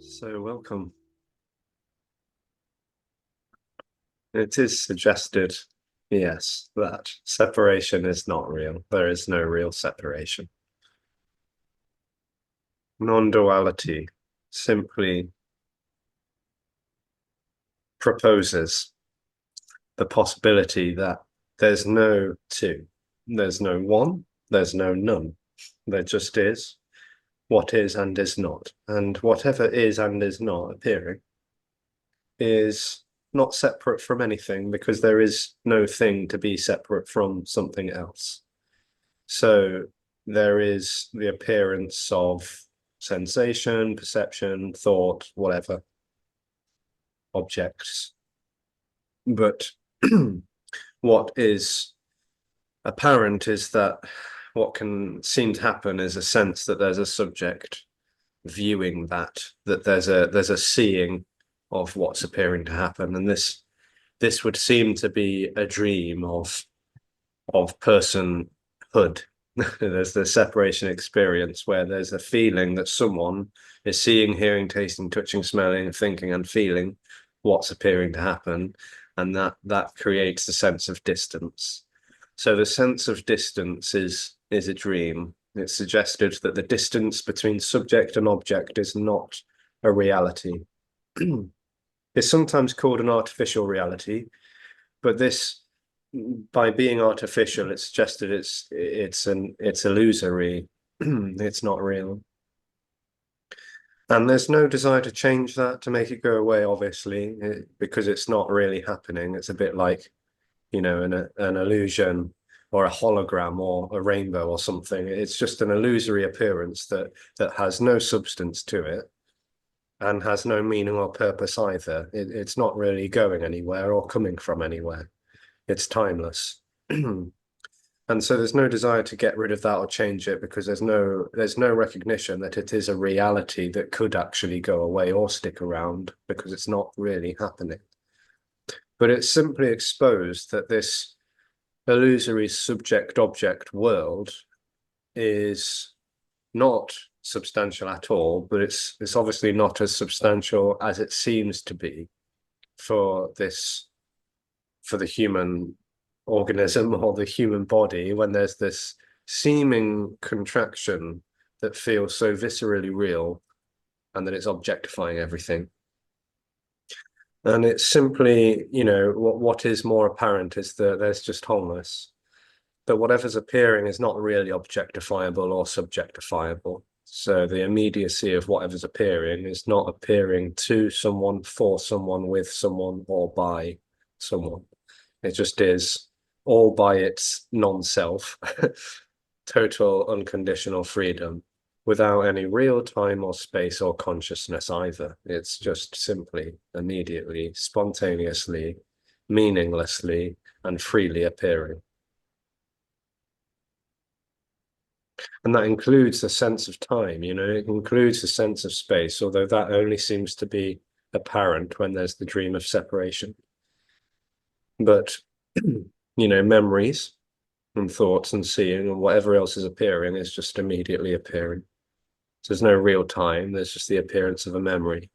So welcome. It is suggested, yes, that separation is not real. There is no real separation. Non-duality simply proposes the possibility that there's no two, there's no one, there's no none. There just is what is and is not. And whatever is and is not appearing is not separate from anything, because there is no thing to be separate from something else. So there is the appearance of sensation, perception, thought, whatever, objects. But what is apparent is that what can seem to happen is a sense that there's a subject viewing that there's a seeing of what's appearing to happen, and this would seem to be a dream of personhood. There's the separation experience where there's a feeling that someone is seeing, hearing, tasting, touching, smelling, thinking, and feeling what's appearing to happen, and that creates a sense of distance. So the sense of distance is a dream. It's suggested that the distance between subject and object is not a reality. It's sometimes called an artificial reality, but this, by being artificial, it's suggested it's illusory. It's not real. And there's no desire to change that, to make it go away, obviously, because it's not really happening. It's a bit like, you know, an illusion or a hologram or a rainbow or something. It's just an illusory appearance that has no substance to it and has no meaning or purpose either. It's not really going anywhere or coming from anywhere. It's timeless. And so there's no desire to get rid of that or change it, because there's no recognition that it is a reality that could actually go away or stick around, because it's not really happening. But it's simply exposed that this illusory subject-object world is not substantial at all, but it's obviously not as substantial as it seems to be for the human organism or the human body, when there's this seeming contraction that feels so viscerally real, and that it's objectifying everything. And it's simply, you know, what is more apparent is that there's just wholeness, that whatever's appearing is not really objectifiable or subjectifiable. So the immediacy of whatever's appearing is not appearing to someone, for someone, with someone, or by someone. It just is, all by its non-self, total unconditional freedom, without any real time or space or consciousness either. It's just simply, immediately, spontaneously, meaninglessly, and freely appearing. And that includes the sense of time, you know, it includes the sense of space, although that only seems to be apparent when there's the dream of separation. But, you know, memories and thoughts and seeing and whatever else is appearing is just immediately appearing. So there's no real time, there's just the appearance of a memory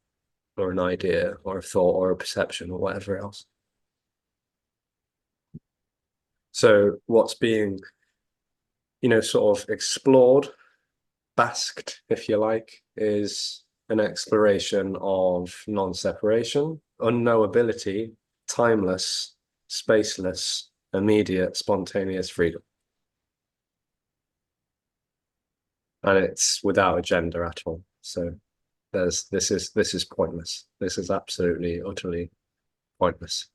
or an idea or a thought or a perception or whatever else. So what's being, you know, sort of explored, basked, if you like, is an exploration of non-separation, unknowability, timeless, spaceless, immediate, spontaneous freedom. And it's without agenda at all. So this is pointless. This is absolutely, utterly pointless.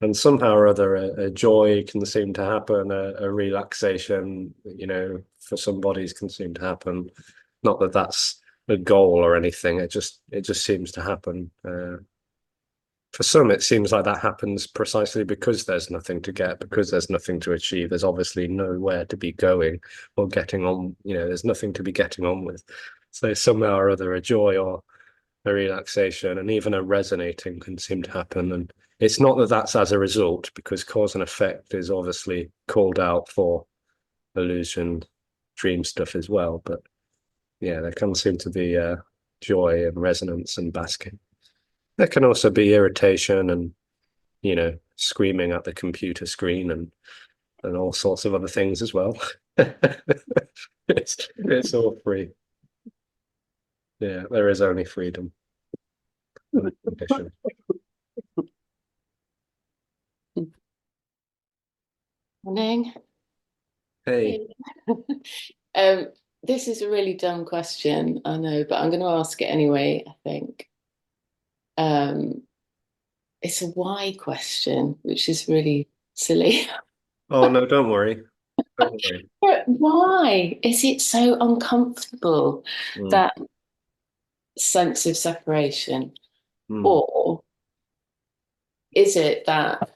And somehow or other, a joy can seem to happen, a relaxation, you know, for some bodies can seem to happen. Not that that's a goal or anything. It just seems to happen. For some, it seems like that happens precisely because there's nothing to get, because there's nothing to achieve. There's obviously nowhere to be going or getting on, there's nothing to be getting on with. So somehow or other, a joy or a relaxation and even a resonating can seem to happen. And it's not that that's as a result, because cause and effect is obviously called out for illusion, dream stuff as well. But yeah, there can seem to be joy and resonance and basking. There can also be irritation and, screaming at the computer screen and all sorts of other things as well. It's all free. Yeah, there is only freedom. Condition. Morning. Hey. Um, this is a really dumb question, I know, but I'm going to ask it anyway, I think. It's a why question, which is really silly. Oh no, don't worry. Don't worry. But why is it so uncomfortable, Mm, that sense of separation? mm, Or is it that,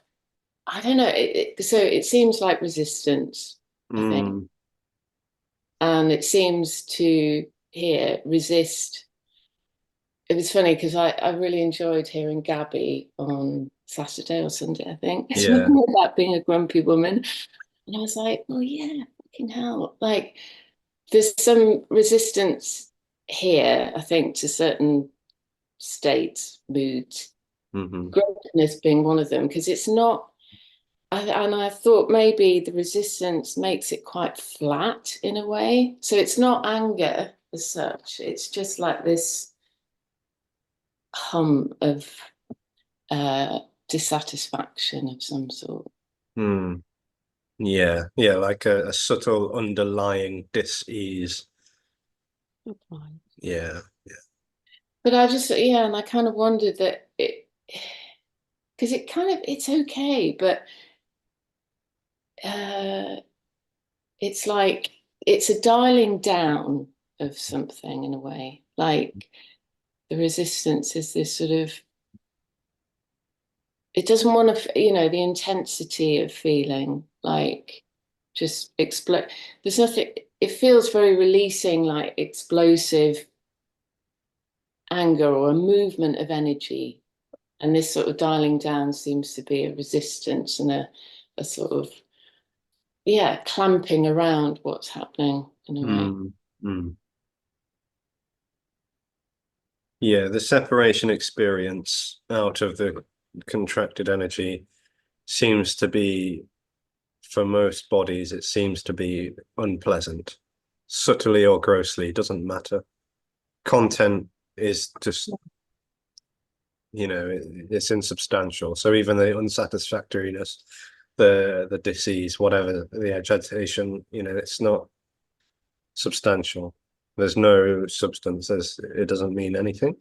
I don't know, so it seems like resistance, I think. mm, And it seems to here resist. It was funny because I really enjoyed hearing Gabby on Saturday or Sunday, I think. It's yeah. about being a grumpy woman. And I was like, oh yeah, fucking hell. Like there's some resistance here, I think, to certain states, moods, Hmm. grumpiness being one of them, because it's not, and I thought maybe the resistance makes it quite flat in a way. So it's not anger as such. It's just like this hum of uh, dissatisfaction of some sort. Mm. Yeah. Yeah. Like a subtle underlying dis-ease. Yeah. But I just, yeah, and I kind of wondered that because it kind of, it's okay, but uh, it's like, it's a dialing down of something in a way. Like the resistance is this sort of, it doesn't want to, the intensity of feeling like just explode. There's nothing, it feels very releasing, like explosive anger or a movement of energy. And this sort of dialing down seems to be a resistance and a sort of, yeah, clamping around what's happening in a way. Mm, mm. Yeah. The separation experience out of the contracted energy seems to be, for most bodies, it seems to be unpleasant, subtly or grossly, doesn't matter. Content is just, it's insubstantial. So even the unsatisfactoriness, the disease, whatever the agitation, it's not substantial. There's no substance. It doesn't mean anything.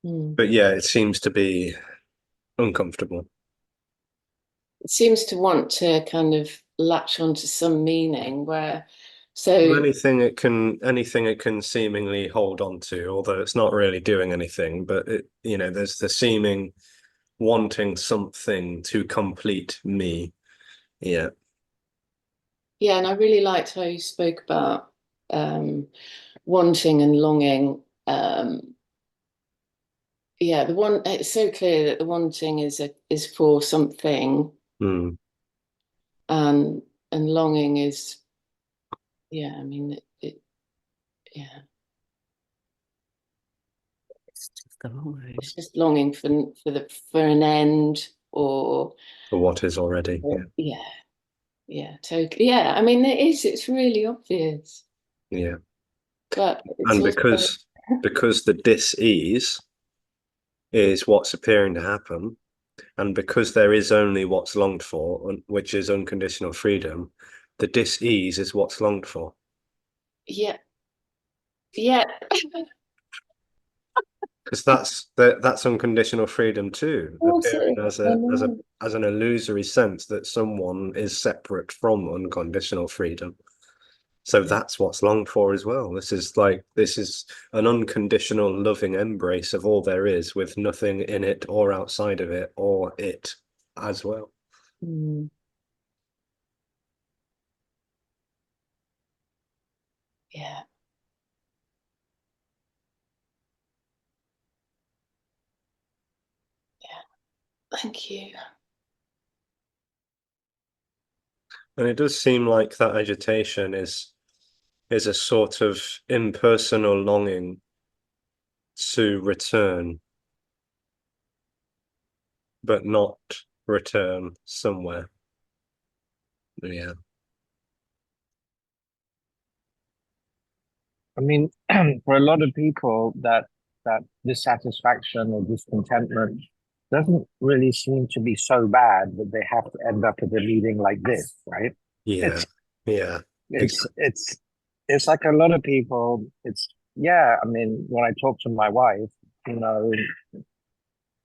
Mm. But yeah, it seems to be uncomfortable. It seems to want to kind of latch onto some meaning where, Well, so anything it can seemingly hold on to, although it's not really doing anything, but there's the seeming wanting something to complete me. Yeah. yeah, and I really liked how you spoke about wanting and longing. Yeah, the one, it's so clear that the wanting is for something, Mm. and longing is, yeah, I mean yeah, It's just the wrong word. it's just longing for an end, or For what is already. Yeah. yeah, yeah, totally, yeah. I mean, it's really obvious, Yeah. but it's And also, because the dis-ease is what's appearing to happen, and because there is only what's longed for, which is unconditional freedom, the dis-ease is what's longed for. yeah, yeah. Because that's unconditional freedom too, Also, appearing I know. as an illusory sense that someone is separate from unconditional freedom. So that's what's longed for as well. This is an unconditional loving embrace of all there is, with nothing in it or outside of it or it as well. Mm. Yeah. Yeah. Thank you. And it does seem like that agitation is a sort of impersonal longing to return, but not return somewhere. Yeah. I mean, for a lot of people, that dissatisfaction or discontentment doesn't really seem to be so bad that they have to end up at a meeting like this, right? Yeah. It's Yeah. it's like a lot of people. It's yeah. I mean, when I talk to my wife, you know,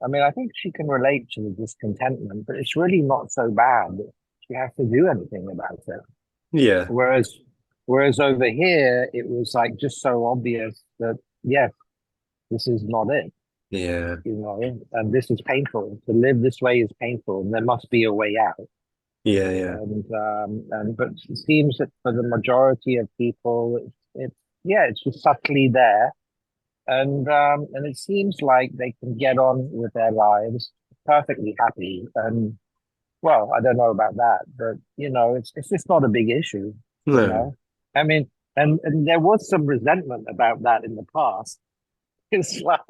I mean, I think she can relate to the discontentment, but it's really not so bad that she has to do anything about it. Yeah. Whereas over here, it was like just so obvious that yes, this is not it, Yeah. you know, and this is painful. To live this way is painful, and there must be a way out. Yeah. Yeah. And but it seems that for the majority of people, it's yeah, it's just subtly there, and it seems like they can get on with their lives perfectly happy. And well, I don't know about that, but you know, it's just not a big issue, you No. know. I mean, and there was some resentment about that in the past. It's like,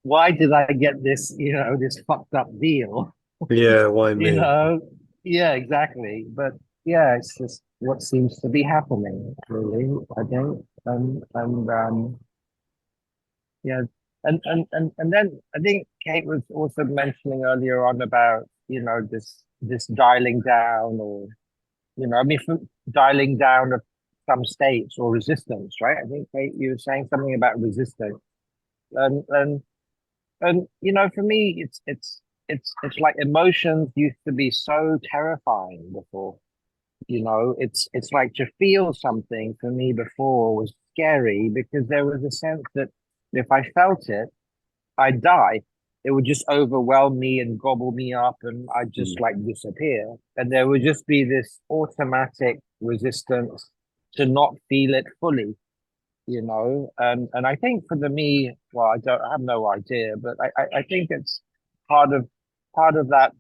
why did I get this, you know, this fucked up deal? Yeah. Why You me? know? Yeah, exactly. But yeah, it's just what seems to be happening, really, I think. Yeah. And then I think Kate was also mentioning earlier on about, you know, this dialing down or, you know, I mean, dialing down of some states or resistance, right? I think Kate, you were saying something about resistance. And and and you know, for me, it's like emotions used to be so terrifying before. You know, it's like to feel something for me before was scary because there was a sense that if I felt it, I'd die. It would just overwhelm me and gobble me up, and I'd just like disappear. And there would just be this automatic resistance to not feel it fully, you know. And I think for me, well, I have no idea, but I think it's part of that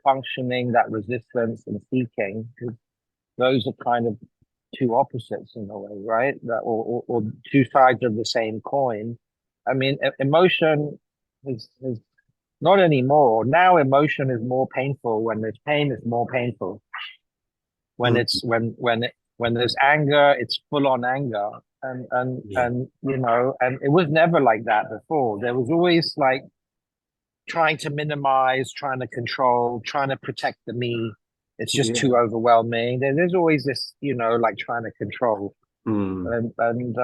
functioning, that resistance and seeking, because those are kind of two opposites in a way, right? That or two sides of the same coin. I mean, emotion is not anymore. Now emotion is more painful. When there's pain, it's more painful. When Mm. it's when there's anger, it's full on anger. Yeah. And you know, and it was never like that before. There was always like trying to minimize, trying to control, trying to protect the me. It's just Yeah. too overwhelming. There's always this, you know, like trying to control. Mm. And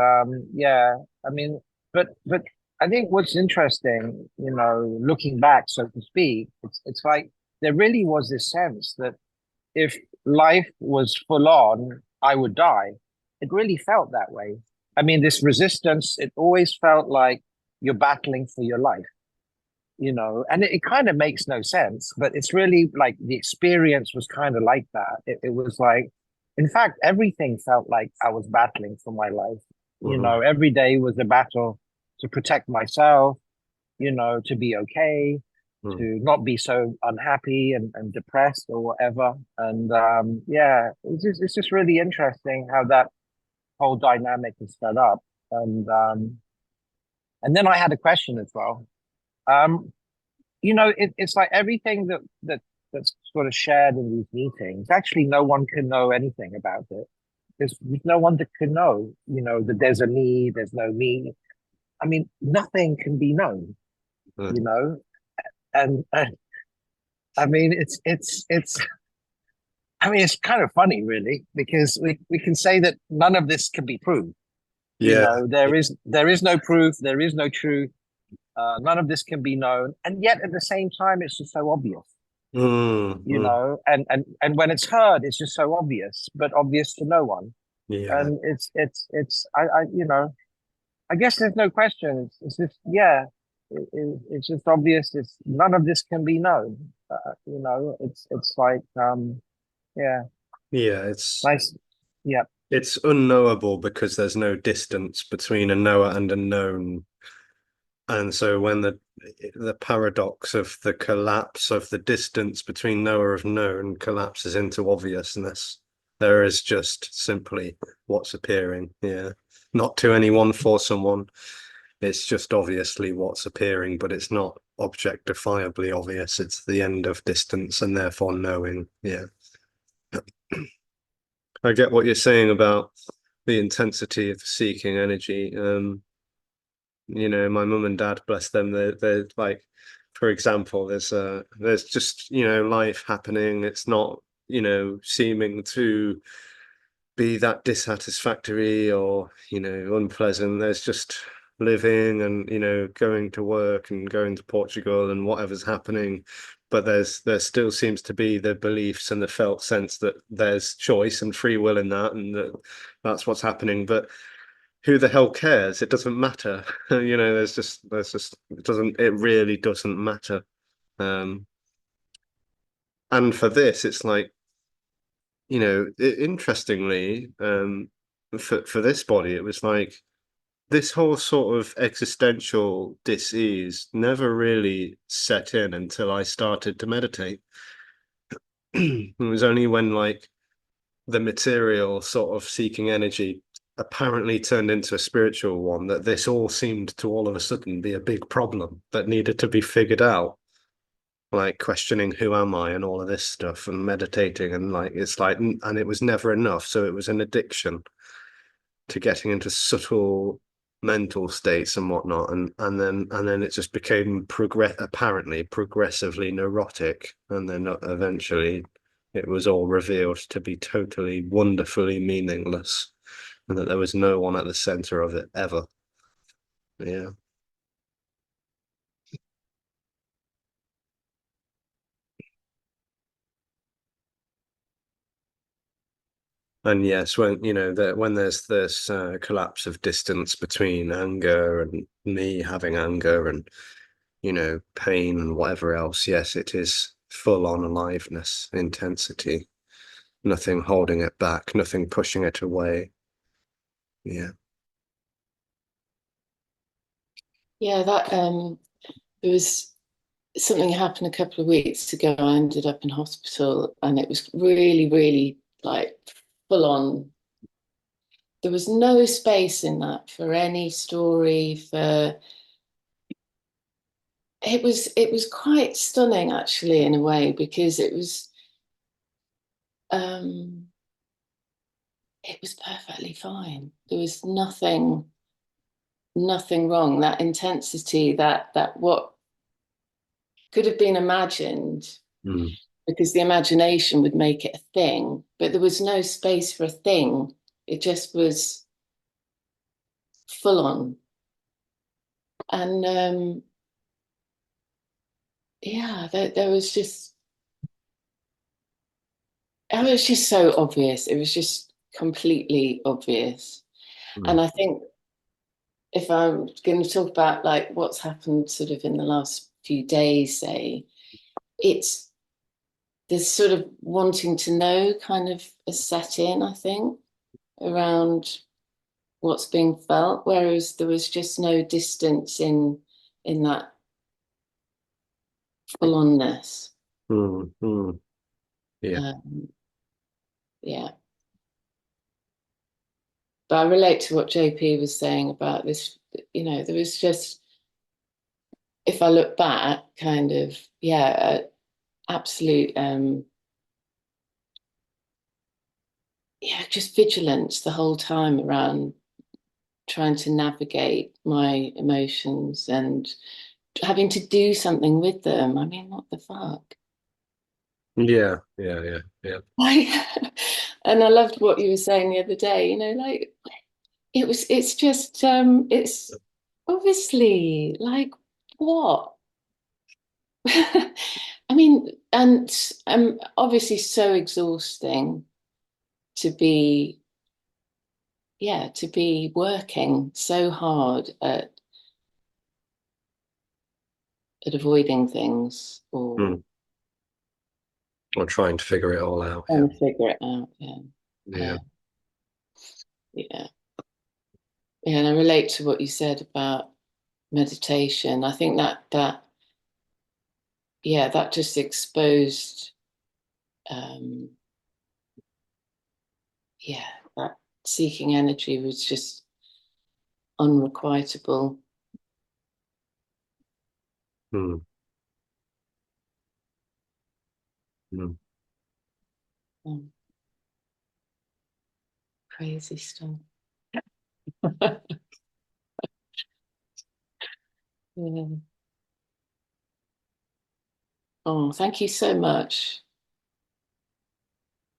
yeah, I mean, but I think what's interesting, you know, looking back, so to speak, it's like there really was this sense that if life was full on, I would die. It really felt that way. I mean, this resistance, it always felt like you're battling for your life, you know, and it kind of makes no sense, but it's really like the experience was kind of like that. It was like, in fact, everything felt like I was battling for my life. You Mm. know, every day was a battle to protect myself, you know, to be okay, Mm. to not be so unhappy and depressed or whatever. And yeah, it's just really interesting how that whole dynamic is set up. And then I had a question as well. Um, you know, it's like everything that's sort of shared in these meetings. Actually, no one can know anything about it. There's no one that can know. You know that there's a me, there's no me. I mean, nothing can be known. Mm. You know, and I mean, it's. I mean, it's kind of funny, really, because we can say that none of this can be proved. You Yeah. know, there is no proof, there is no truth. None of this can be known, and yet at the same time, it's just so obvious. Mm. You Mm. know, and when it's heard, it's just so obvious, but obvious to no one. Yeah. And it's I you know, I guess there's no question. It's just, yeah, it's just obvious. It's none of this can be known. You know, it's like, yeah, Yeah, nice, yeah, it's unknowable because there's no distance between a knower and a known. And so when the paradox of the collapse of the distance between knower of known collapses into obviousness, there is just simply what's appearing. Yeah. Not to anyone, for someone. It's just obviously what's appearing, but it's not objectifiably obvious. It's the end of distance and therefore knowing. Yeah. I get what you're saying about the intensity of seeking energy. My mum and dad, bless them, they're like, for example, there's just, life happening. It's not, seeming to be that dissatisfactory or, unpleasant. There's just living and, going to work and going to Portugal and whatever's happening. But there still seems to be the beliefs and the felt sense that there's choice and free will in that, and that's what's happening. But who the hell cares? It doesn't matter. It really doesn't matter. Um, and for this, it's like, interestingly, for this body, it was like this whole sort of existential dis-ease never really set in until I started to meditate. It was only when like the material sort of seeking energy apparently turned into a spiritual one that this all seemed to all of a sudden be a big problem that needed to be figured out, like questioning who am I and all of this stuff and meditating, and like it's like, and it was never enough, so it was an addiction to getting into subtle mental states and whatnot, and then it just became apparently progressively neurotic, and then eventually it was all revealed to be totally wonderfully meaningless, and that there was no one at the center of it ever. Yeah. And yes, when there's this collapse of distance between anger and me having anger and pain and whatever else, yes, it is full on aliveness, intensity, nothing holding it back, nothing pushing it away. Yeah. Yeah, that there was something happened a couple of weeks ago. I ended up in hospital, and it was really, really like full on. There was no space in that for any story, for it was quite stunning actually in a way, because um it was perfectly fine. There was nothing wrong. That intensity, that what could have been imagined, Mm. because the imagination would make it a thing, but there was no space for a thing. It just was full on. And yeah, there was just, it was just so obvious. It was just completely obvious. And Mm. I think if I'm going to talk about like what's happened sort of in the last few days, say, it's this sort of wanting to know kind of a set in, I think, around what's being felt, whereas there was just no distance in that full onness. Mm. Mm. Yeah. Yeah. But I relate to what JP was saying about this, there was just, if I look back, kind of, yeah, absolute, yeah, just vigilance the whole time around trying to navigate my emotions and having to do something with them. I mean, what the fuck? Yeah. Yeah. Yeah. Yeah. Like, and I loved what you were saying the other day, like it's just, it's obviously like what? I mean, and obviously so exhausting to be yeah, to be working so hard at avoiding things or Or trying to figure it all out. trying to figure it out. Yeah. Yeah. Yeah. Yeah, and I relate to what you said about meditation. I think that just exposed that seeking energy was just unrequitable. Mm. Mm. Crazy stuff. Yeah. Oh, thank you so much.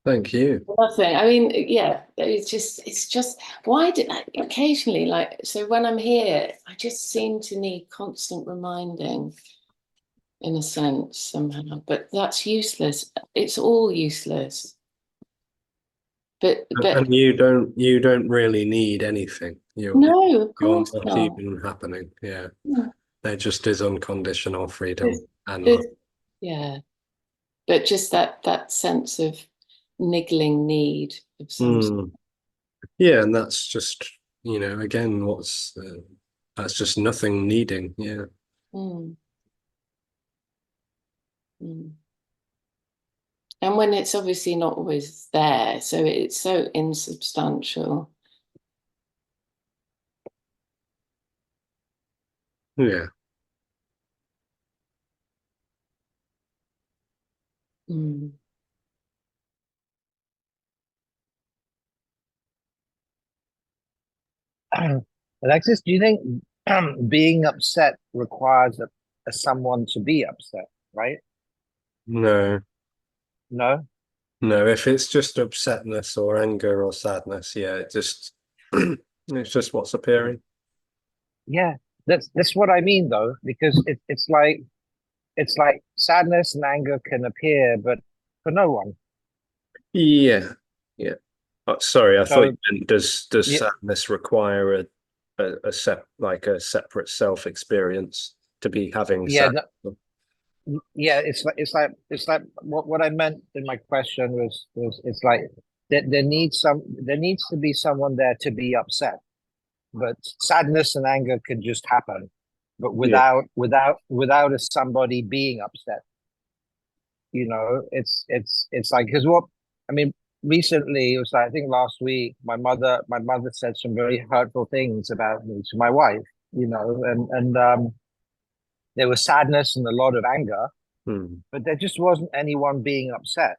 Thank you. Nothing. I mean, yeah, it's just why did I occasionally, like, so when I'm here, I just seem to need constant reminding in a sense somehow, but that's useless. It's all useless. But And you don't really need anything. no, of You're course not not. even happening. Yeah. No. There just is unconditional freedom and love. There's- yeah, but just that sense of niggling need of some sort. Mm. Yeah, and that's just, again, that's just nothing needing. Yeah. Mm, mm. And when it's obviously not always there, so it's so insubstantial. Yeah. Mm. Alexis, do you think being upset requires a someone to be upset, right? No, No? no, if it's just upsetness or anger or sadness, yeah, it's just what's appearing. Yeah, that's what I mean though, because it's like sadness and anger can appear, but for no one. Yeah. Yeah. Oh, sorry, I thought So you meant does yeah, sadness require a separate self experience to be having yeah, sadness? yeah. It's like what I meant in my question was it's like that there needs to be someone there to be upset, but sadness and anger can just happen, but Yeah. without a somebody being upset. It's like because what I mean recently it was like, I think last week my mother said some very hurtful things about me to my wife, and there was sadness and a lot of anger, Hmm. but there just wasn't anyone being upset,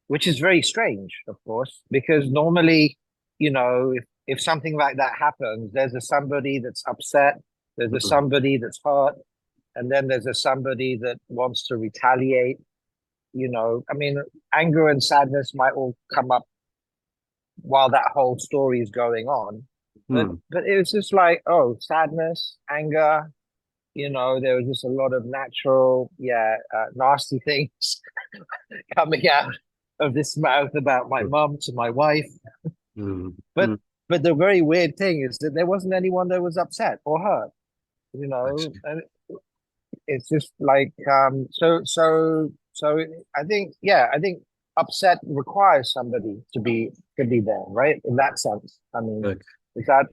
which is very strange, of course, because normally, if something like that happens, there's a somebody that's upset, there's a Hmm. somebody that's hurt, and then there's a somebody that wants to retaliate. I mean, anger and sadness might all come up while that whole story is going on, but Hmm. but it was just like, oh, sadness, anger. There was just a lot of natural, nasty things coming out of this mouth about my mum to my wife. Hmm. But Hmm. but the very weird thing is that there wasn't anyone that was upset or hurt. I see. And it's just like so I think upset requires somebody to be there, right? In that sense. I mean, Okay. is that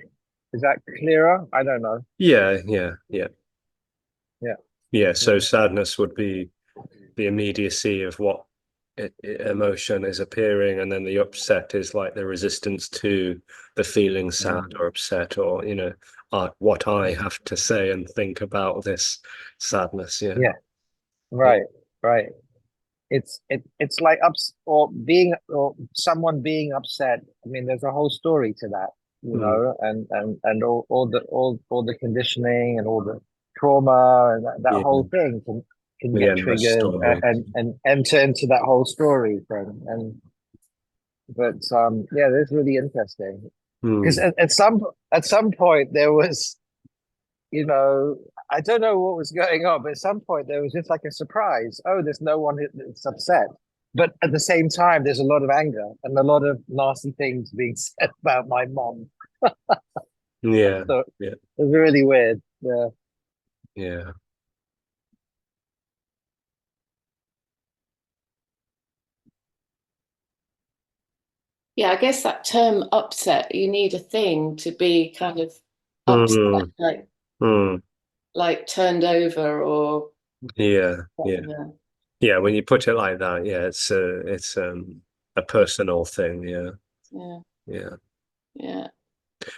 is that clearer? I don't know. Yeah, yeah, yeah. Yeah. Yeah, Yeah. so sadness would be the immediacy of what emotion is appearing, and then the upset is like the resistance to the feeling sad or upset, or what I have to say and think about this sadness. Yeah. Yeah. Yeah. Right. Right. It's like ups or someone being upset. I mean, there's a whole story to that, Mm. and all the conditioning and all the trauma and that Yeah. whole thing can The get endless triggered story. and enter into that whole story thing. But yeah, that's really interesting because Mm. at some point there was, you know, I don't know what was going on, but at some point there was just like a surprise. Oh, there's no one that's upset. But at the same time, there's a lot of anger and a lot of nasty things being said about my mom. Yeah, So yeah, it's really weird. Yeah. yeah. Yeah, I guess that term upset, you need a thing to be kind of upset, Mm, mm, like turned over or yeah, yeah, whatever. yeah. When you put it like that, yeah, it's a personal thing. Yeah, Yeah, yeah. yeah.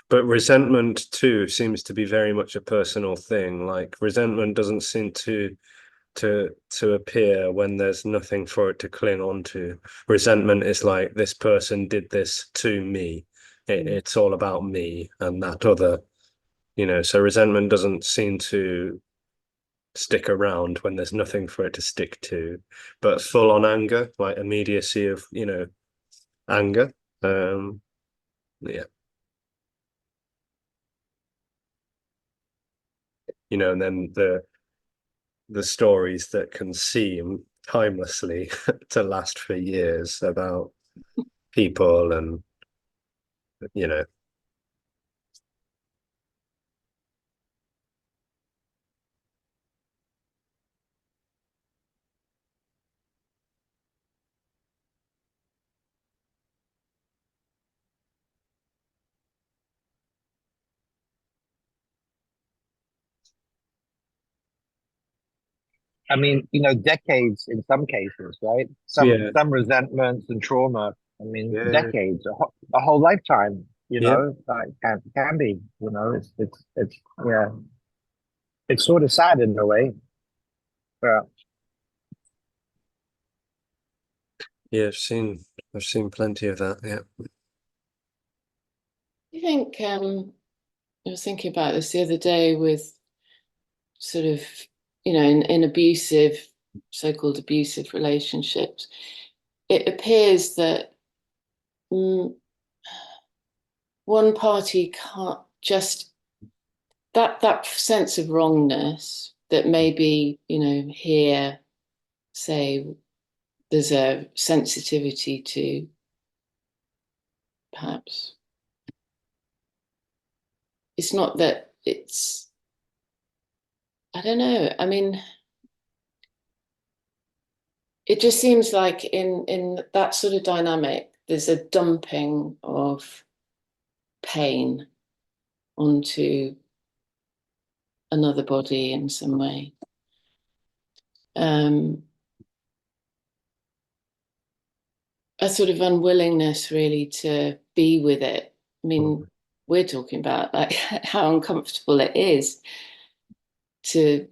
But resentment too seems to be very much a personal thing. Like resentment doesn't seem to appear when there's nothing for it to cling on to. Resentment is like this person did this to me. It's all about me and that other, so resentment doesn't seem to stick around when there's nothing for it to stick to. But full on anger, like immediacy of, anger. Um, yeah. And then the stories that can seem timelessly to last for years about people and you know I mean, decades in some cases, right? Some yeah, some resentments and trauma. I mean, yeah, decades, a whole lifetime. yeah, Like can be. It's yeah. It's sort of sad in a way. But yeah. I've seen plenty of that. Yeah, I think I was thinking about this the other day with sort of, in abusive, so-called abusive relationships, it appears that mm, one party can't just that sense of wrongness that maybe, here, say, there's a sensitivity to perhaps. It's not that it's, I don't know. I mean, it just seems like in that sort of dynamic, there's a dumping of pain onto another body in some way. Um, a sort of unwillingness really to be with it. I mean, we're talking about like how uncomfortable it is to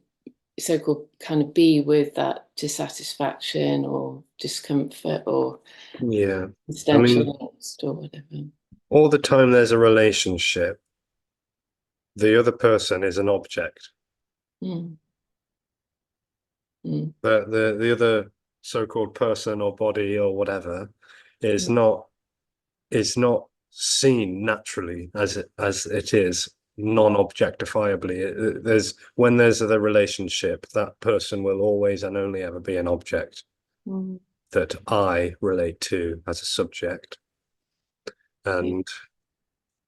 so-called kind of be with that dissatisfaction or discomfort or yeah. I mean, existential angst or whatever. all the time there's a relationship, the other person is an object. Mm. Mm. The other so-called person or body or whatever is Mm. not is not seen naturally as it is non-objectifiably. There's when there's the relationship, that person will always and only ever be an object Mm. that I relate to as a subject, Yeah. and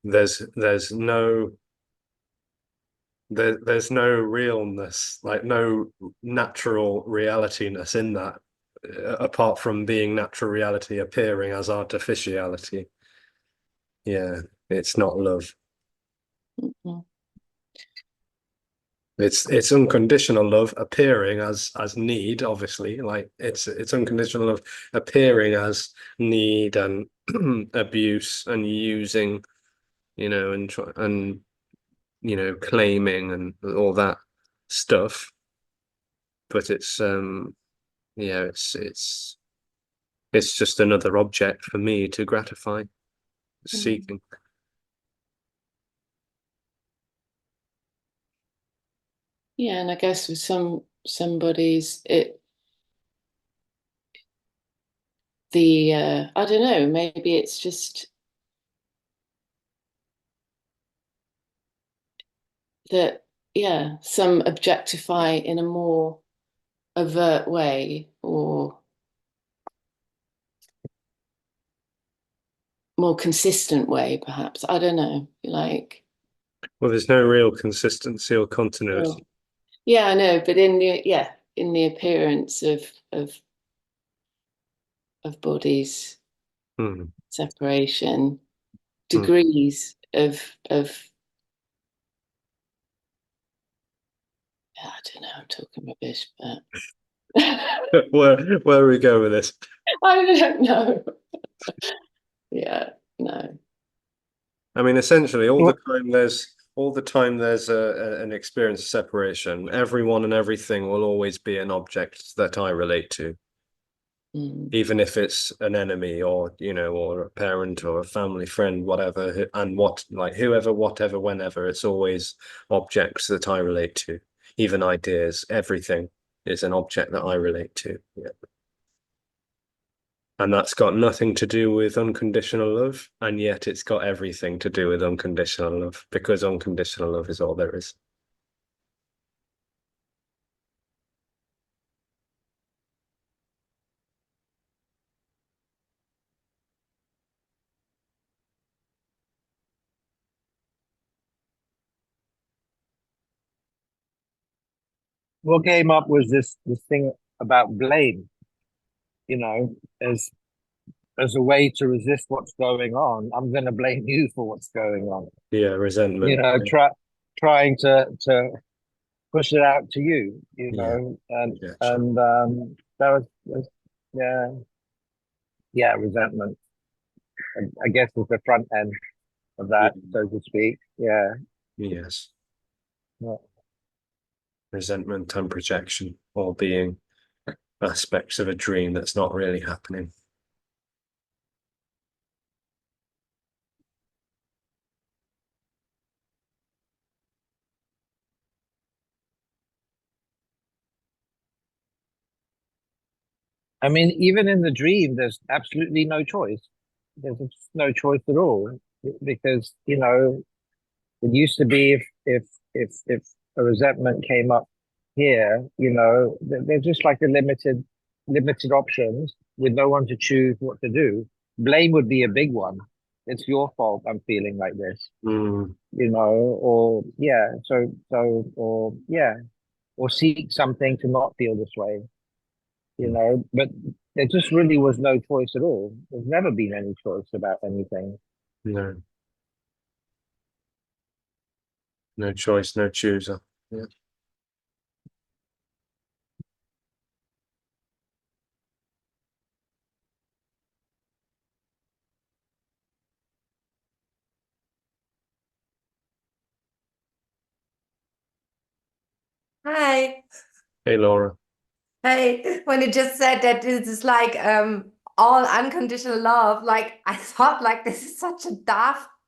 there's no there's no realness, like no natural realityness in that, apart from being natural reality appearing as artificiality. Yeah, it's not love. Mm. It's unconditional love appearing as need, obviously. Like it's unconditional love appearing as need and abuse and using, and claiming and all that stuff. But yeah, it's just another object for me to gratify, Mm. seeking. Yeah, and I guess with somebody's I don't know, maybe it's just that, yeah, some objectify in a more overt way or more consistent way, perhaps. I don't know. Like, Well, there's no real consistency or continuity. yeah, I know, but in the appearance of bodies, Hmm. separation, degrees of I don't know, I'm talking rubbish, but Where are we going with this? I don't know. Yeah, no. I mean, essentially, all Well, the time there's an experience of separation, everyone and everything will always be an object that I relate to, even if it's an enemy or, you know, or a parent or a family friend, whatever, and whoever, whatever, whenever, it's always objects that I relate to, even ideas, everything is an object that I relate to. Yeah. And that's got nothing to do with unconditional love, and yet it's got everything to do with unconditional love, because unconditional love is all there is. what came up was this thing about blame, you know, as a way to resist what's going on. I'm going to blame you for what's going on. Yeah, You resentment. know, trying to push it out to you. You Yeah. know, and Yeah, sure. that was yeah, resentment. And I guess was the front end of that, so to speak. Yeah. Yes. Yeah. Resentment and projection, all being aspects of a dream that's not really happening. I mean, even in the dream, there's absolutely no choice. There's just no choice at all because you know it used to be if a resentment came up here, you know, there's just like a limited options with no one to choose what to do. Blame would be a big one. It's your fault I'm feeling like this, you know, or yeah, or yeah, or seek something to not feel this way, you know, but there just really was no choice at all. There's never been any choice about anything. No. No choice, no chooser. Yeah. Hi. Hey, Laura. Hey, when you just said that this is like all unconditional love, like I thought like this is such a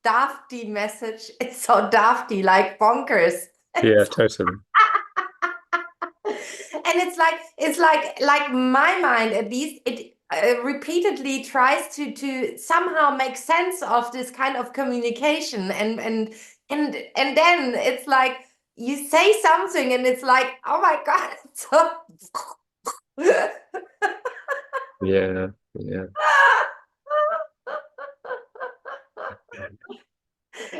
dafty message. It's so dafty, like bonkers. Yeah, totally. And it's like my mind at least it repeatedly tries to somehow make sense of this kind of communication and then it's like you say something and it's like, oh my God, it's so Yeah, yeah.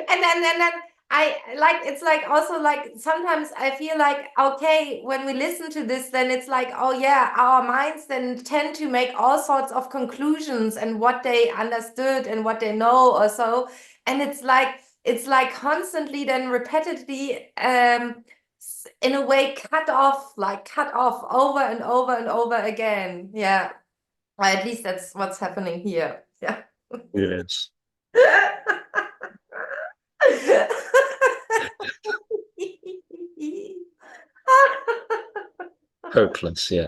and then I like it's like also like sometimes I feel like okay when we listen to this then it's like oh yeah our minds then tend to make all sorts of conclusions and what they understood and what they know or so and it's like constantly then repetitively in a way cut off over and over and over again, yeah, or at least that's what's happening here, yeah. Yes. Hopeless, yeah.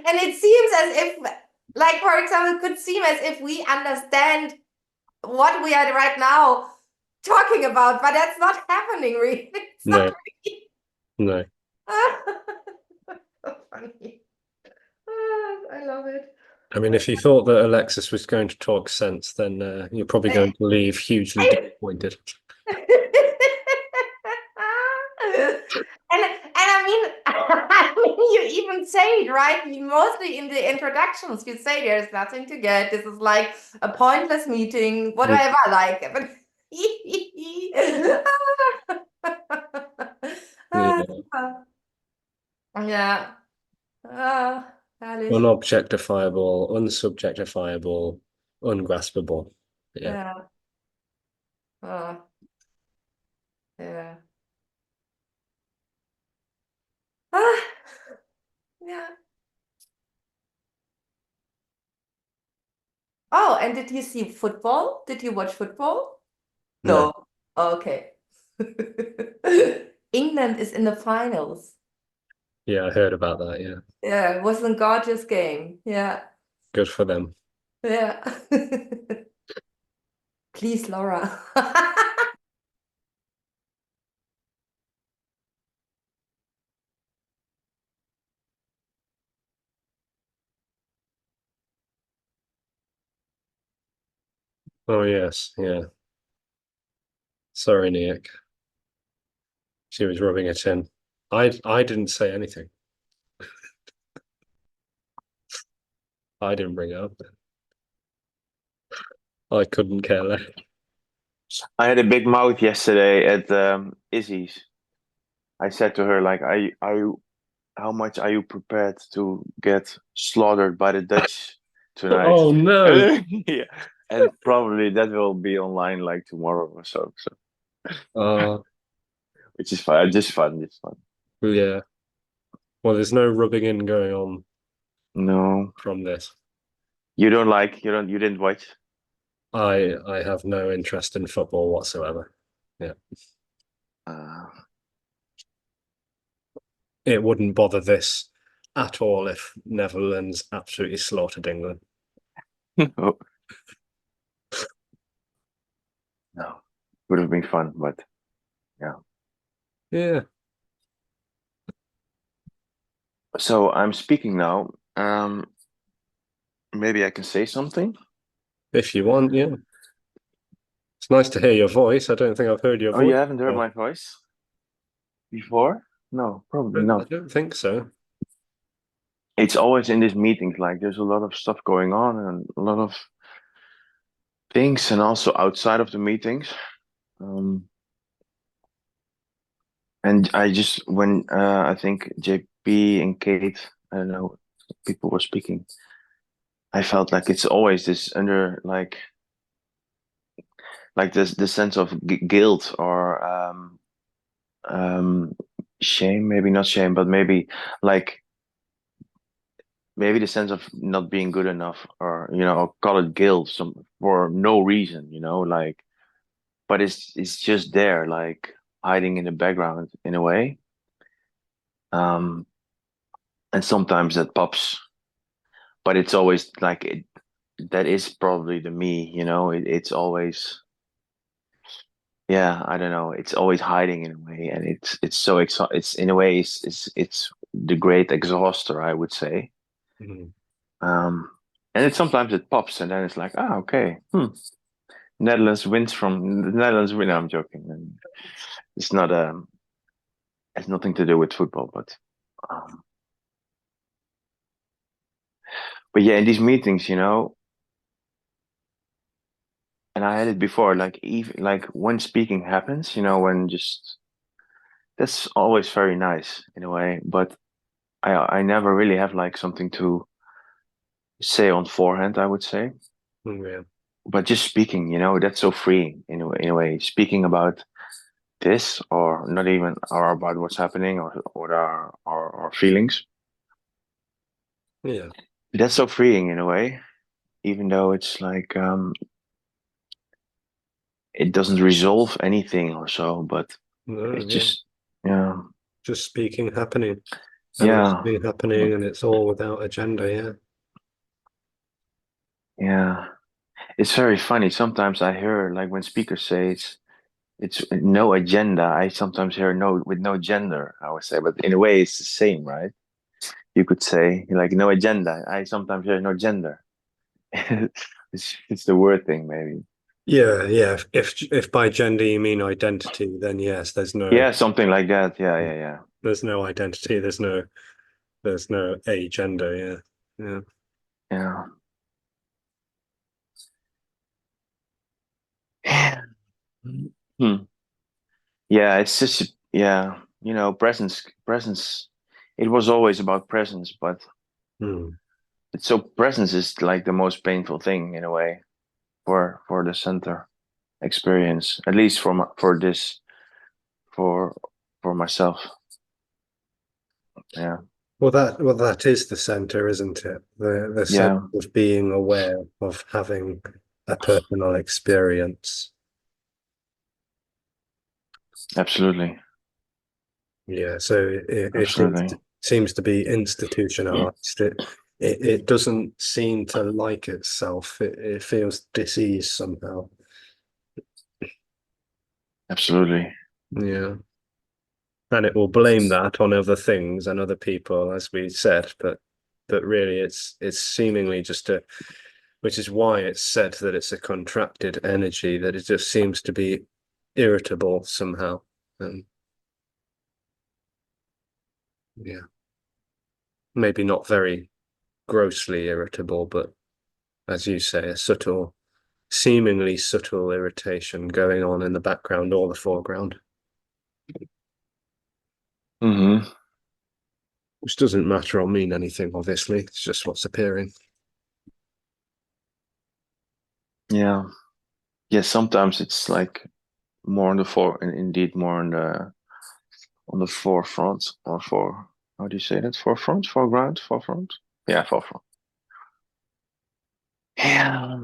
And it seems as if, like, for example, it could seem as if we understand what we are right now talking about, but that's not happening, really. It's No, not really. no. So funny. I love it. I mean, if you thought that Alexis was going to talk sense, then you're probably going to leave hugely disappointed. And I mean, even say it, right? Mostly in the introductions, you say there's nothing to get. This is like a pointless meeting, whatever. Like, but yeah. Herrlich. Unobjectifiable, unsubjectifiable, ungraspable. Yeah. Yeah. Ah, yeah. Ah, yeah. Oh, and did you see football? Did you watch football? No. Okay. England is in the finals. Yeah, I heard about that. Yeah. Yeah, it was a gorgeous game. Yeah. Good for them. Yeah. Please, Laura. Oh yes, yeah. Sorry, Nick. She was rubbing it in. I didn't say anything. I didn't bring it up. I couldn't care less. I had a big mouth yesterday at Izzy's. I said to her, like, how much are you prepared to get slaughtered by the Dutch tonight? Oh no. Yeah, and probably that will be online like tomorrow or so. Uh Which is fun. Just fun. Just fun. yeah. Well, there's no rubbing in going on No, from this. you don't like. You didn't watch. I have no interest in football whatsoever. Uh, It wouldn't bother this at all if Netherlands absolutely slaughtered England. no, no, would have been fun, but Yeah. so I'm speaking now. Maybe I can say something. If you want, yeah. It's nice to hear your voice. I don't think I've heard your Oh, voice. you haven't heard before. my voice before? No, probably I not. don't think so. It's always in these meetings, like there's a lot of stuff going on and a lot of things, and also outside of the meetings. And I just, when I think JP and Kate, I don't know, people were speaking, I felt like it's always this under like this sense of guilt or shame, maybe not shame, but maybe like maybe the sense of not being good enough, or or call it guilt, for no reason, like, but it's just there, like hiding in the background in a way. And sometimes that pops, but it's always like that is probably the me, it's always, yeah, I don't know, it's always hiding in a way, and it's so it's in a way it's the great exhauster, I would say. Mhm. And sometimes it pops, and then it's like, okay, Netherlands wins from the Netherlands win. I'm joking. And it's not it's nothing to do with football, but yeah, in these meetings, and I had it before, like even like when speaking happens, when just that's always very nice in a way, but I never really have like something to say on forehand, I would say. Yeah. But just speaking, that's so freeing in a way. Speaking about this, or not even, or about what's happening, or our feelings. Yeah. That's so freeing in a way, even though it's like it doesn't resolve anything or so, but No, it's yeah. just, yeah, Just speaking happening. And yeah, listening happening, and it's all without agenda, yeah. yeah. It's very funny. Sometimes I hear, like, when speakers say it's no agenda. I sometimes hear no, with no gender, I would say, but in a way it's the same, right? You could say like no agenda. I sometimes hear no gender. It's the word thing, maybe. Yeah, yeah. If by gender you mean identity, then yes, Yeah, something like that. Yeah, yeah, yeah. there's no identity, there's no There's no gender. Yeah. Yeah. Yeah. Yeah, it's just presence. It was always about presence, but Hmm. so presence is like the most painful thing in a way for the center experience, at least for myself. Yeah. Well, that is the center, isn't it? The sense Yeah. of being aware of having a personal experience. Absolutely. Yeah, so Absolutely. seems to be institutionalized. It doesn't seem to like itself. It feels diseased somehow. Absolutely. Yeah. And it will blame that on other things and other people, as we said, but really it's seemingly just which is why it's said that it's a contracted energy, that it just seems to be irritable somehow. Yeah. Maybe not very grossly irritable, but as you say, a seemingly subtle irritation going on in the background or the foreground. Mm-hmm. Which doesn't matter or mean anything, obviously. It's just what's appearing. Yeah. Yes, sometimes it's like more on the indeed more on the forefront or how do you say that? Forefront, foreground, forefront? Yeah, forefront. Yeah.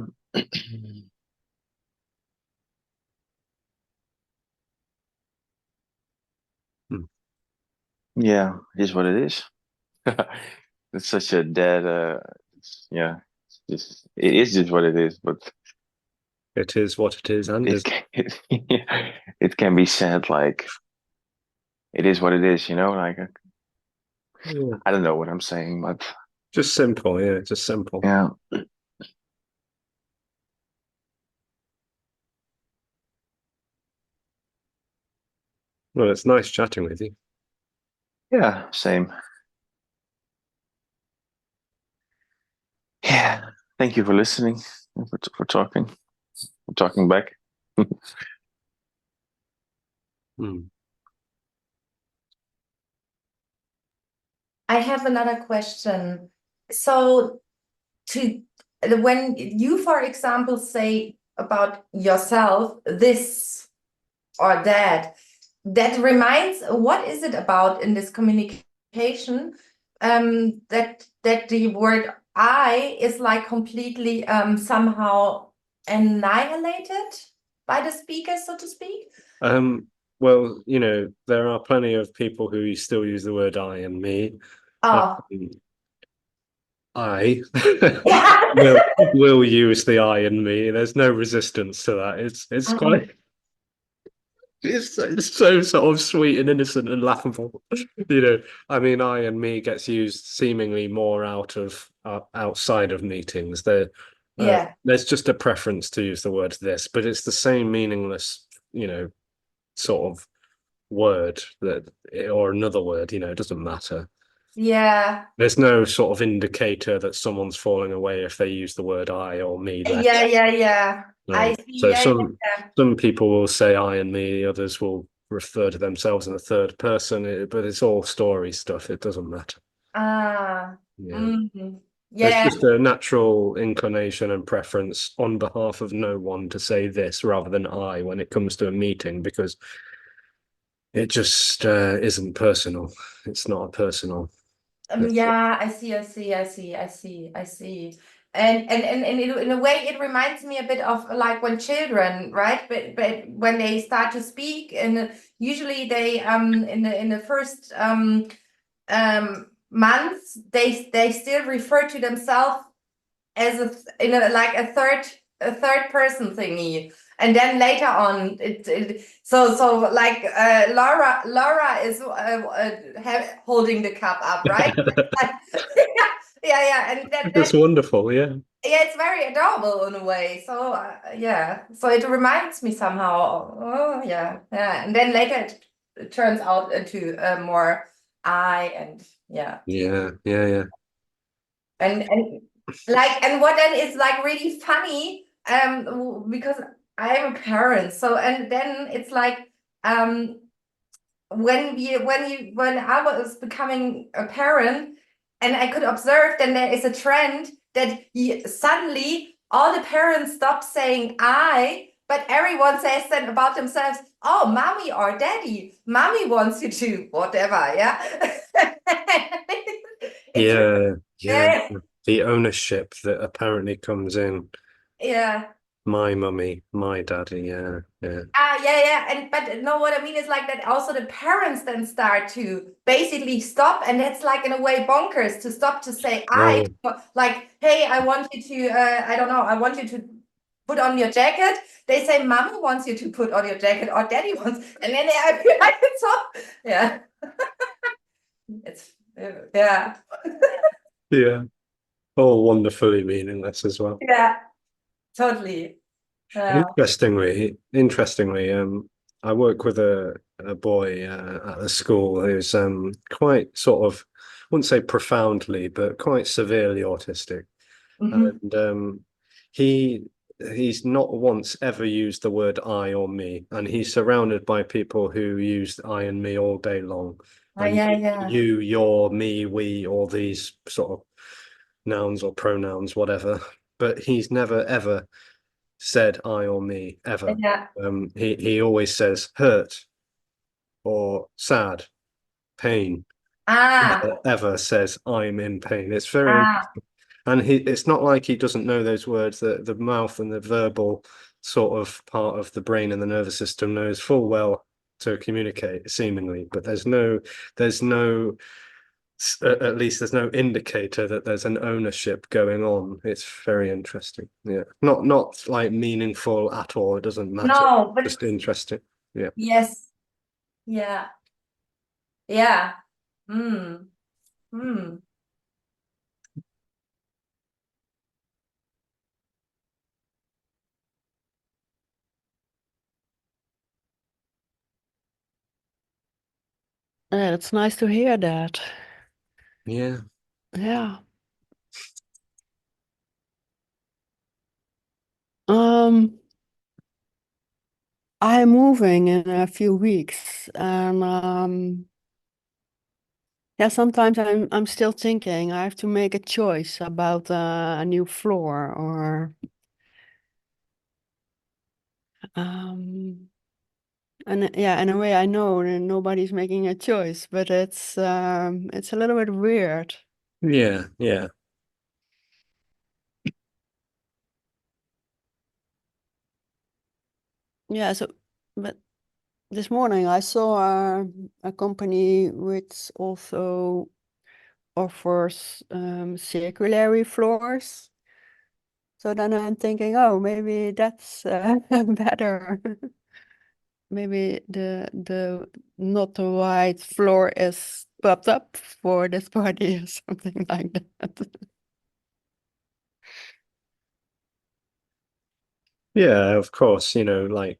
Yeah, it is what it is. It's such a dead yeah. It is just what it is, but It is what it is, and it can, it can be said like it is what it is, like yeah. I don't know what I'm saying, but Just simple, yeah, just simple. yeah. Well, it's nice chatting with you. Yeah, same. Yeah. Thank you for listening, for talking back. Hmm. I have another question. So when you, for example, say about yourself this or that reminds, what is it about in this communication that the word I is like completely somehow annihilated by the speaker, so to speak? Well, there are plenty of people who still use the word I and me. Oh, I yeah. will use the I and me. There's no resistance to that. It's quite it's so sort of sweet and innocent and laughable. I mean, I and me gets used seemingly more outside of meetings. Yeah. There's just a preference to use the word this, but it's the same meaningless, sort of word or another word. It doesn't matter. Yeah. There's no sort of indicator that someone's falling away if they use the word I or me less. Yeah. I see. So Yeah. some people will say I and me, others will refer to themselves in the third person, but it's all story stuff. It doesn't matter. Ah. Yeah. Mhm. It's Yeah. just a natural inclination and preference on behalf of no one to say this rather than I when it comes to a meeting, because it just isn't personal. It's not a personal. Yeah, I see. And in a way, it reminds me a bit of like when children, right? But when they start to speak, and usually they in the first months, they still refer to themselves as like a third person thingy, and then later on so like Laura is holding the cup up, right? Yeah, and That's wonderful. Yeah. yeah, it's very adorable in a way. So yeah, so it reminds me somehow. Oh yeah, and then later it turns out into more I and Yeah. Yeah, yeah, yeah. And like, and what then is like really funny, because I am a parent, so, and then it's like, when I was becoming a parent, and I could observe, then there is a trend that suddenly all the parents stop saying I, but everyone says then about themselves, oh, mommy or daddy, mommy wants you to, whatever, yeah. It's Yeah, yeah. yeah, The ownership that apparently comes in. yeah. My mummy, my daddy, yeah, yeah. Yeah, and but no, what I mean is like that also the parents then start to basically stop, and it's like in a way bonkers to stop to say I, Oh, like, hey, I want you to, I don't know, I want you to put on your jacket. They say mommy wants you to put on your jacket, or daddy wants, and then I feel like it's so, yeah, it's yeah, yeah. All wonderfully meaningless as well. yeah, totally. Interestingly, I work with a boy at the school who's quite sort of, I wouldn't say profoundly, but quite severely autistic. Mhm. And he he's not once ever used the word I or me, and he's surrounded by people who use I and me all day long. And Yeah. you, your, me, we, all these sort of nouns or pronouns, whatever. But he's never ever said I or me ever. Yeah. He always says hurt or sad, pain. Ah, Never ever says I'm in pain. It's very, ah, and it's not like he doesn't know those words. The mouth and the verbal sort of part of the brain and the nervous system knows full well to communicate, seemingly, but there's no at least there's no indicator that there's an ownership going on. It's very interesting. Yeah, not like meaningful at all. It doesn't matter. no, but Just interesting. Yeah. yes, yeah, yeah. Hmm. Hmm. Yeah, it's nice to hear that. Yeah. Yeah. Um, I'm moving in a few weeks, and yeah, sometimes I'm still thinking I have to make a choice about a new floor or um and yeah, in a way I know that nobody's making a choice, but it's a little bit weird. Yeah. Yeah. Yeah, so but this morning I saw a company which also offers circular floors. So then I'm thinking, oh, maybe that's better. Maybe the not the white floor is popped up for this party or something like that. Yeah. Of course, like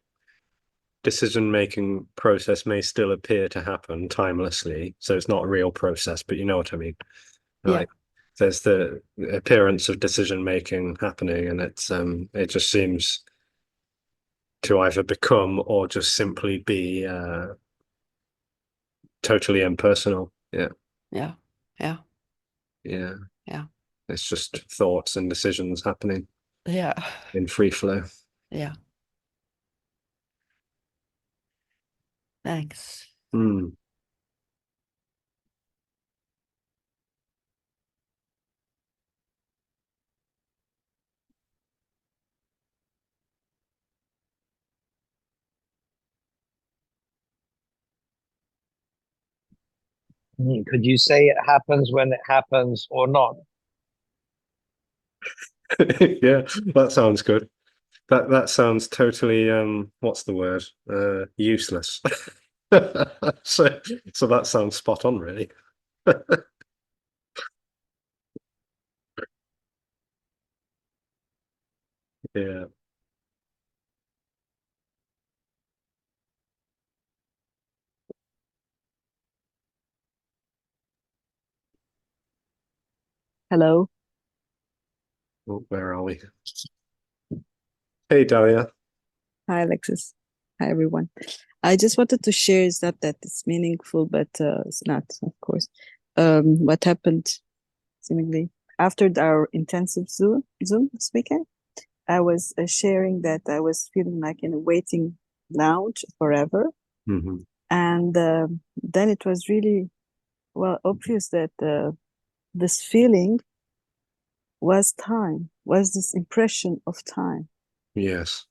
decision-making process may still appear to happen timelessly, so it's not a real process, but you know what I mean. Yeah, Like there's the appearance of decision making happening, and it just seems to either become or just simply be totally impersonal. Yeah, yeah, yeah, yeah. yeah, It's just thoughts and decisions happening yeah, in free flow. yeah. Thanks. Mm. Could you say it happens when it happens or not? Yeah, that sounds good. That sounds totally what's the word? Useless. So so that sounds spot on, really. Yeah. Hello. Oh, where are we? Hey, Dalia. Hi, Alexis. Hi, everyone. I just wanted to share, is not that it's meaningful, but it's not, of course. What happened seemingly after our intensive Zoom this weekend, I was sharing that I was feeling like in a waiting lounge forever. Mhm. And then it was really, well, obvious that this feeling was time, was this impression of time. Yes.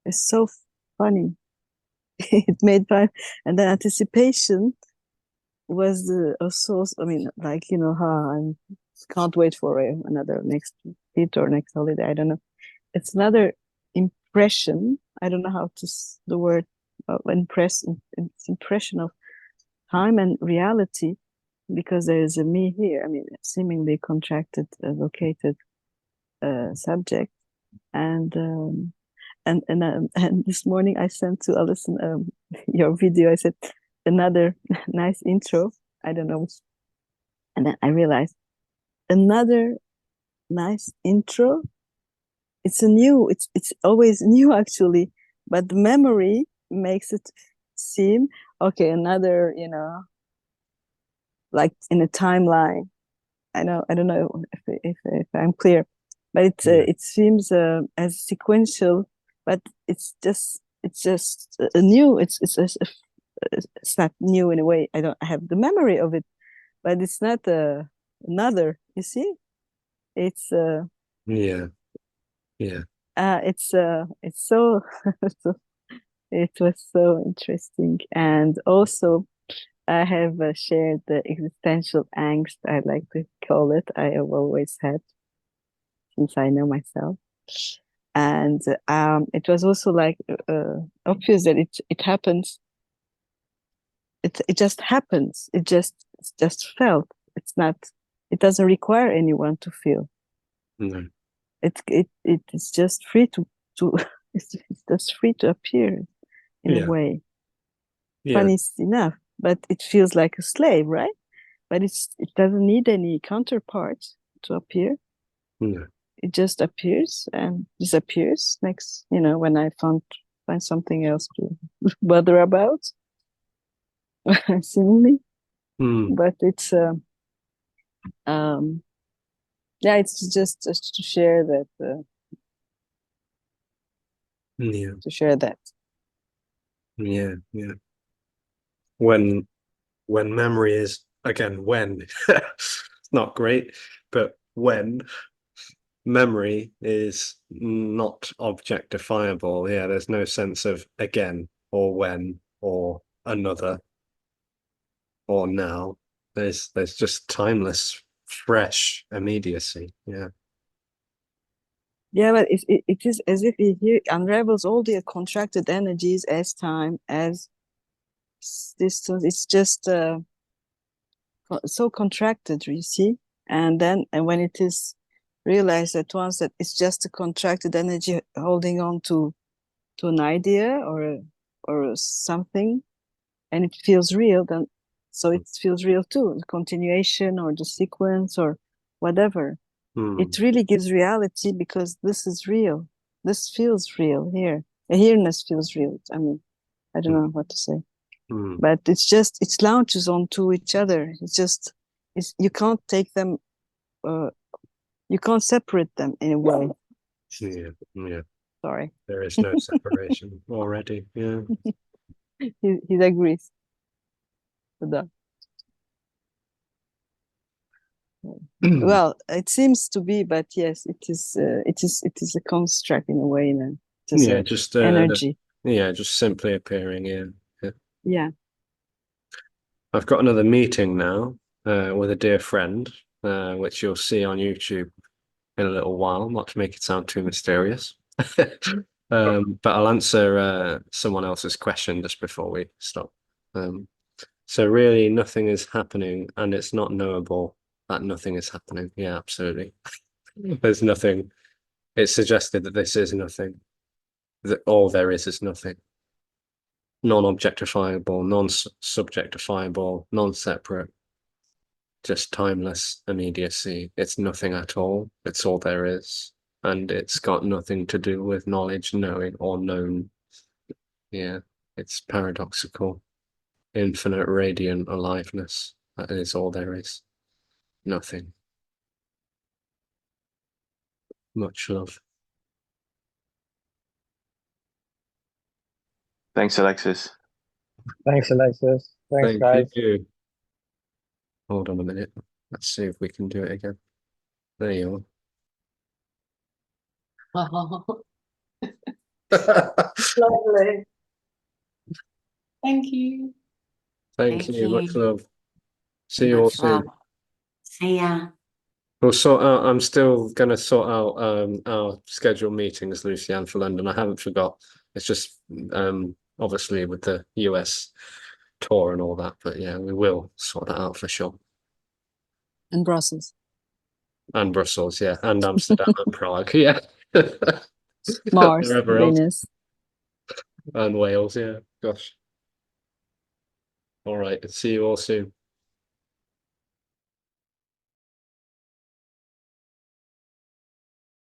It's so funny. It made fun, and then anticipation was the also, I mean, like, you know, I can't wait for another next hit or next holiday. I don't know. It's another impression. I don't know how to the word it's impression of time and reality, because there is a me here. I mean, seemingly contracted, located subject, and and this morning I sent to Alison your video. I said another nice intro. I don't know, and then I realized another nice intro. It's it's always new actually, but the memory makes it seem okay. Another, you know, like in a timeline. I don't know if I'm clear, but it seems as sequential, but it's just a new. It's not new in a way. I have the memory of it, but it's not another. You see, it's Yeah. Yeah. it's so, so it was so interesting, and also I have shared the existential angst, I like to call it. I have always had since I know myself. And it was also like obvious that it happens. It just happens. It's just felt. It's not. It doesn't require anyone to feel. No. It is just free to it's just free to appear in a Yeah. way. Yeah. Funny enough, but it feels like a slave, right? But it doesn't need any counterpart to appear. No. It just appears and disappears next, you know, when I find something else to bother about, seemingly. Mm. But it's um yeah, it's just to share that Yeah. to share that. Yeah. Yeah. When memory is again when it's not great, but when memory is not objectifiable, yeah, there's no sense of again or when or another or now. There's just timeless, fresh immediacy. Yeah. Yeah, but it is as if it here unravels all the contracted energies as time, as distance. It's just so contracted, you see. And when it is realized at once that it's just a contracted energy holding on to an idea or something, and it feels real, then so it feels real too, the continuation or the sequence or whatever. It really gives reality because this is real. This feels real here. The here-ness feels real. I mean, I don't know what to say. But it's just, it launches onto each other. You can't take them, you can't separate them in a way. Yeah. Yeah. Sorry. There is no separation already. Yeah. He agrees with that. Well, it seems to be, but yes, it is a construct in a way. Yeah, just energy. Yeah, just simply appearing. Yeah. Yeah. I've got another meeting now with a dear friend, which you'll see on YouTube in a little while, not to make it sound too mysterious. But I'll answer someone else's question just before we stop. So really nothing is happening, and it's not knowable that nothing is happening. Yeah, absolutely. There's nothing. It's suggested that this is nothing, that all there is nothing. Non-objectifiable, non-subjectifiable, non-separate, just timeless immediacy. It's nothing at all. It's all there is. And it's got nothing to do with knowledge, knowing, or known. Yeah, it's paradoxical. Infinite radiant aliveness. That is all there is. Nothing. Much love. Thanks, Alexis. Thanks, Alexis. Thanks, Thank guys. you. Hold on a minute. Let's see if we can do it again. There you Oh, are. lovely. Thank you. Thank you. Much love. See you all Much love. soon. See ya. We'll sort out. I'm still going to sort out our scheduled meetings, Lucianne, for London. I haven't forgot. It's just obviously with the US tour and all that, but yeah, we will sort that out for sure. In Brussels. And Brussels, yeah, and Amsterdam and Prague, yeah. Mars, Wherever else. Venus. And Wales, yeah. Gosh. All right. See you all soon.